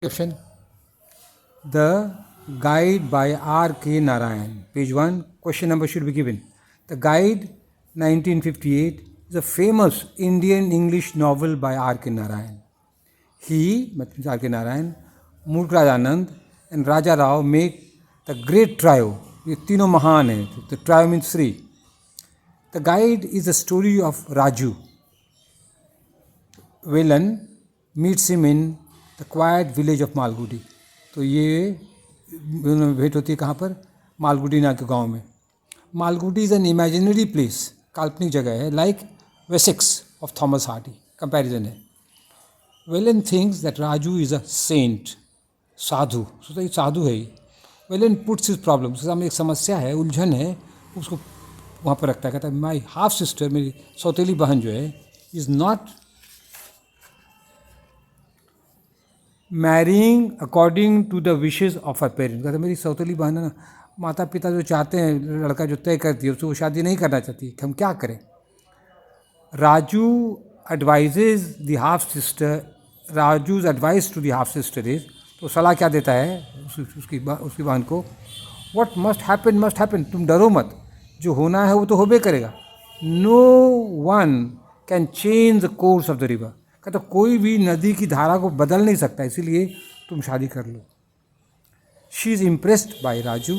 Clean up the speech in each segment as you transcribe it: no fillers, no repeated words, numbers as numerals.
Question. The Guide by R. K. Narayan. Page 1. Question number should be given. The Guide, 1958, is a famous Indian English novel by R. K. Narayan. He, R. K. Narayan, Murkraj Anand and Raja Rao make the great trio. ये तीनों महान हैं. The trio means three. The Guide is the story of Raju. Velan meets him in the quiet village of Malgudi. तो ये भेंट होती है कहाँ पर? मालगुडी नाम के गांव में. Malgudi is an imaginary place, काल्पनिक जगह है, like Wessex of Thomas Hardy. Comparison है. Velan thinks that Raju is a saint, साधु. सोचता है साधु है. वेलन पुट्स हिज प्रॉब्लम, उसके सामने एक समस्या है, उलझन है, उसको वहाँ पर रखता है. कहता है माई हाफ सिस्टर, मेरी सौतेली बहन जो है, is not marrying according to the wishes of a parent. कहते मेरी सौतेली बहन है ना, माता पिता जो चाहते हैं, लड़का जो तय करती है उसको वो शादी नहीं करना चाहती. हम क्या करें? Raju advises the half sister. Raju's advice to the half sister is, तो सलाह क्या देता है उसकी बहन को? व्हाट मस्ट हैपन, तुम डरो मत, जो होना है वो तो होबे करेगा. No one can change the course of the river. कहता कोई भी नदी की धारा को बदल नहीं सकता, इसीलिए तुम शादी कर लो. She is impressed by Raju,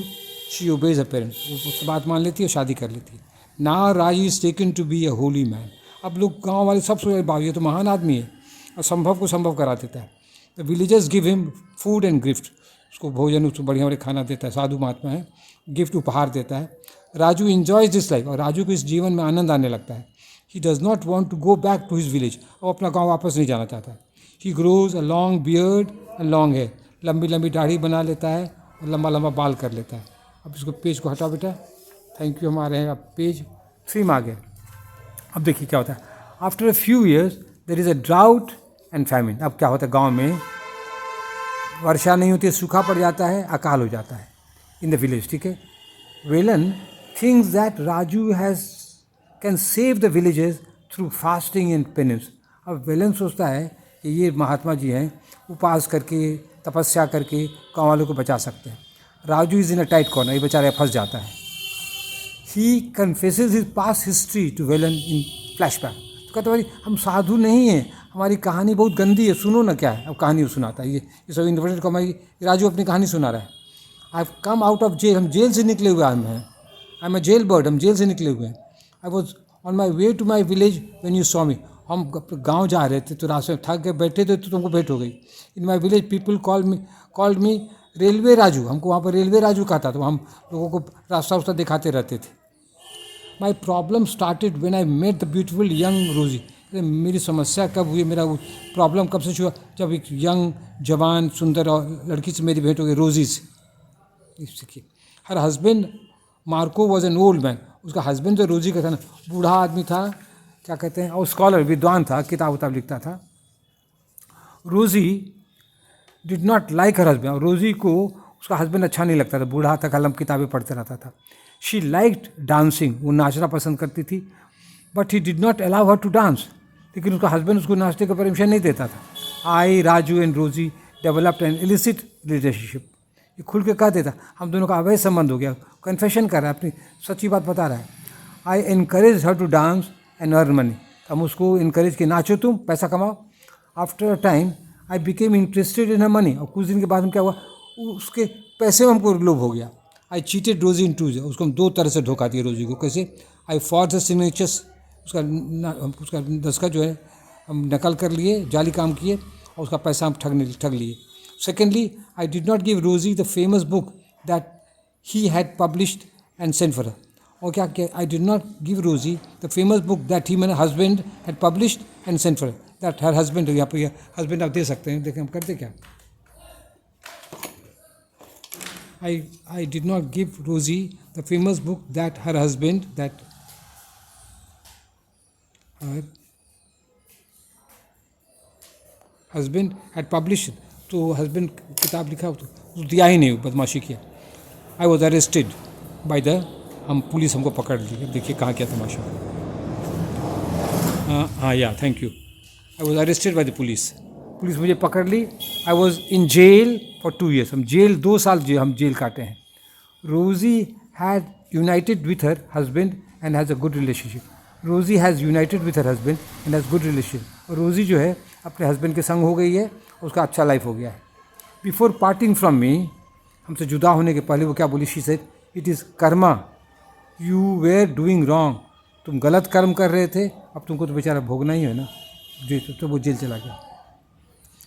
she obeys a parents. वो उसकी बात मान लेती है और शादी कर लेती है. Now Raju is taken to be a holy man. अब लोग गांव वाले सब सोच रहे ये तो महान आदमी है और संभव को संभव करा देता है. The villagers give him food and gift. उसको भोजन, उसको बढ़िया बढ़िया खाना देता है, साधु महात्मा है. गिफ्ट उपहार देता है. राजू इन्जॉयज दिस लाइफ, और राजू को इस जीवन में आनंद आने लगता है. He does not want to go back to his village. वो अपना गांव वापस नहीं जाना चाहता. He grows a long beard and long hair. लंबी लंबी दाढ़ी बना लेता है और लंबा लंबा बाल कर लेता है. अब इसको पेज को हटाओ बेटा. Thank you. हमारे हैं अब पेज 3 में आ गए. अब देखिए क्या होता है. After a few years there is a drought and famine. अब क्या होता है, गाँव में वर्षा नहीं होती है, सूखा पड़ जाता है, अकाल हो जाता है इन द विलेज. ठीक है. Velan thinks that Raju has can save the villages through fasting and penance. अब वेलन सोचता है कि ये महात्मा जी हैं, उपवास करके तपस्या करके गाँव वालों को बचा सकते हैं. Raju is in a tight corner, ये बेचारा फंस जाता है. He confesses his past history to Velan in flashback. तो कहते भाई हम साधु नहीं हैं, हमारी कहानी बहुत गंदी है, सुनो ना क्या है. अब कहानी सुनाता है. ये सब इंटरप्रेट को हमारी राजू अपनी कहानी सुना रहा है. I have come out of jail, हम जेल से निकले हुए हैं. I am a jail bird, हम जेल से निकले हुए हैं. I was on my way to my village when you saw me. हम गाँव जा रहे थे तो रास्ते में थक गए, बैठे थे तो तुमको भेंट हो गई. In my village people called me railway Raju. हमको वहाँ पर रेलवे राजू कहता, तो हम लोगों को रास्ता दिखाते रहते थे. My problem started when I met the beautiful young Rosie. मेरी समस्या कब हुई, मेरा प्रॉब्लम कब से हुआ? जब एक यंग जवान सुंदर और लड़की से मेरी भेंट हो गई, रोजी से. Her husband Marco was an old man. उसका हस्बैंड जो रोजी का था ना, बूढ़ा आदमी था, क्या कहते हैं, और स्कॉलर, विद्वान था, किताब उताब लिखता था. रोजी did not like her husband. रोजी को उसका हस्बैंड अच्छा नहीं लगता था, बूढ़ा था, कलम किताबें पढ़ते रहता था. शी लाइक्ड डांसिंग, वो नाचना पसंद करती थी. But he did not allow her to dance. लेकिन उसका हस्बैंड उसको नाचने का परमिशन नहीं देता था. आई राजू एंड रोजी डेवलप्ड एन इलिसिट रिलेशनशिप. ये खुल के कह देता, हम दोनों का अवैध संबंध हो गया. कन्फेशन कर रहा है, अपनी सच्ची बात बता रहा है. I encourage her to dance and earn money. हम उसको इनकरेज किए, नाचो तुम, पैसा कमाओ. After a time I became interested in her money. और कुछ दिन के बाद में क्या हुआ, उसके पैसे में हमको लोभ हो गया. आई चीटेड रोजी इन टू. उसको हम 2 तरह से धोखा दिए रोजी को. कैसे? आई फॉर द सिग्नेचर्स, उसका दस्खत जो है हम नकल कर लिए, जाली काम किए, और उसका पैसा हम ठग लिए. Secondly, I did not give Rosie the famous book that he had published and sent for her. और क्या किया? I did not give Rosie the famous book that he, मेरा husband, had published and sent for her. That her husband, यहाँ पर husband आप दे सकते हैं. देखें हम करते क्या. I did not give Rosie the famous book that her husband, had published. तो हस्बैंड किताब लिखा हो तो दिया ही नहीं, बदमाशी किया. I was arrested by the, हम पुलिस हमको पकड़ ली. देखिए कहाँ क्या तमाशा. हाँ या thank you. I was arrested by the police. Police मुझे पकड़ ली. I was in jail for 2 years. हम जेल 2 साल हम जेल काटे हैं. Rosie had united with her husband and has a good relationship. Rosie has United with her husband and has good relationship. और रोजी जो है अपने हस्बैंड के संग हो गई है, उसका अच्छा लाइफ हो गया है. बिफोर पार्टिंग फ्रॉम मी, हमसे जुदा होने के पहले वो क्या बोली? She said, it is karma, you were doing wrong. तुम गलत कर्म कर रहे थे, अब तुमको तो बेचारा भोगना ही है ना. तो वो जेल चला गया.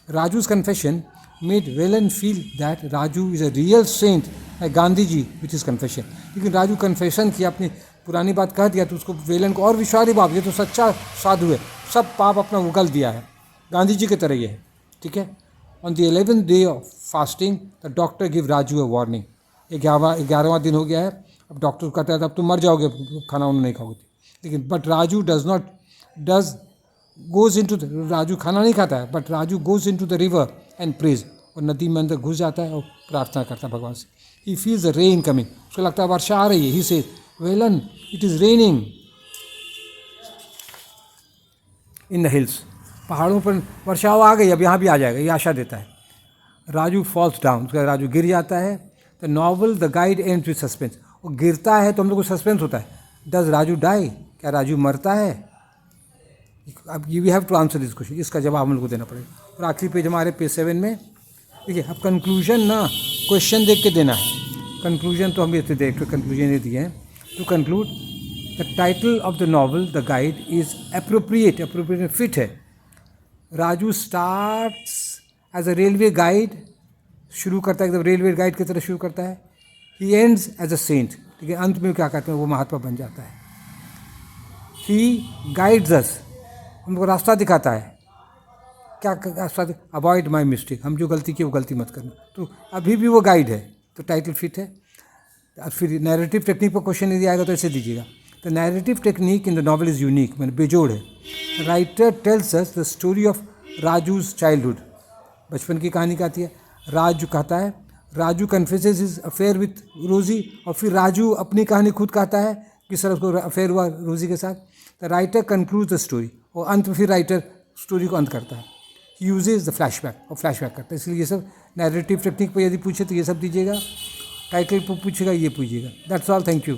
राजू's confession made Velan feel that Raju is a real saint like Gandhi ji with his confession. लेकिन राजू कन्फेशन किया, अपनी पुरानी बात कह दिया, तो उसको वेलन को और विश्वास, बाप ये तो सच्चा साधु है, सब पाप अपना उगल दिया है, गांधी जी की तरह ये है. ठीक है. On the 11th day of fasting the doctor give Raju a warning. 11वां दिन हो गया है, अब डॉक्टर कहता है अब तुम मर जाओगे, खाना उन्होंने नहीं खाओगे. लेकिन but Raju goes into Raju खाना नहीं खाता है, but Raju goes into the river and praise. और नदी में अंदर घुस जाता है और प्रार्थना करता है भगवान से. He feels the rain coming. उसको लगता है वर्षा आ रही है. He says, Velan it is raining in the hills. पहाड़ों पर वर्षा आ गई, अब यहाँ भी आ जाएगा, ये आशा देता है. Raju falls down. उसका राजू गिर जाता है. The novel the guide ends with suspense. वो गिरता है तो हम लोग को सस्पेंस होता है. Does Raju die? क्या राजू मरता है? अब you we have to answer this question. इसका जवाब हम लोग को देना पड़ेगा. और आखिरी पेज हमारे पेज 7 में. ठीक है. अब कंक्लूजन ना क्वेश्चन देख के देना है. कंक्लूजन तो हम ये देख के कंक्लूजन ये दिए हैं. To conclude the title of the novel the guide is appropriate. Appropriate fit है. Raju starts as a railway guide. शुरू करता है एकदम रेलवे गाइड की तरह शुरू करता है. He ends as a saint. ठीक है. अंत में क्या कहते हैं? वो महात्मा बन जाता है. ही गाइड्स अस. हमको रास्ता दिखाता है. क्या रास्ता? Avoid my mistake. हम जो गलती की वो गलती मत करना. तो अभी भी वो गाइड है, तो टाइटल फिट है. और फिर नैरेटिव टेक्निक पर क्वेश्चन यदि आएगा तो ऐसे दीजिएगा. The narrative technique in the novel is unique, मैंने बेजोड़ है. Writer tells us the story of Raju's childhood. बचपन की कहानी कहती है. राजू कहता है, Raju confesses his affair with रोजी. और फिर राजू अपनी कहानी खुद कहता है किस तरह उसको अफेयर हुआ रोजी के साथ. The writer कंक्लूज the story. और अंत में फिर राइटर स्टोरी को अंत करता है. ही यूजेज द फ्लैशबैक. और फ्लैशबैक करता है. इसलिए ये सब नैरेटिव टेक्निक पर यदि पूछे तो ये सब दीजिएगा. टाइटल पर पूछेगा ये पूछिएगा. That's all. Thank you.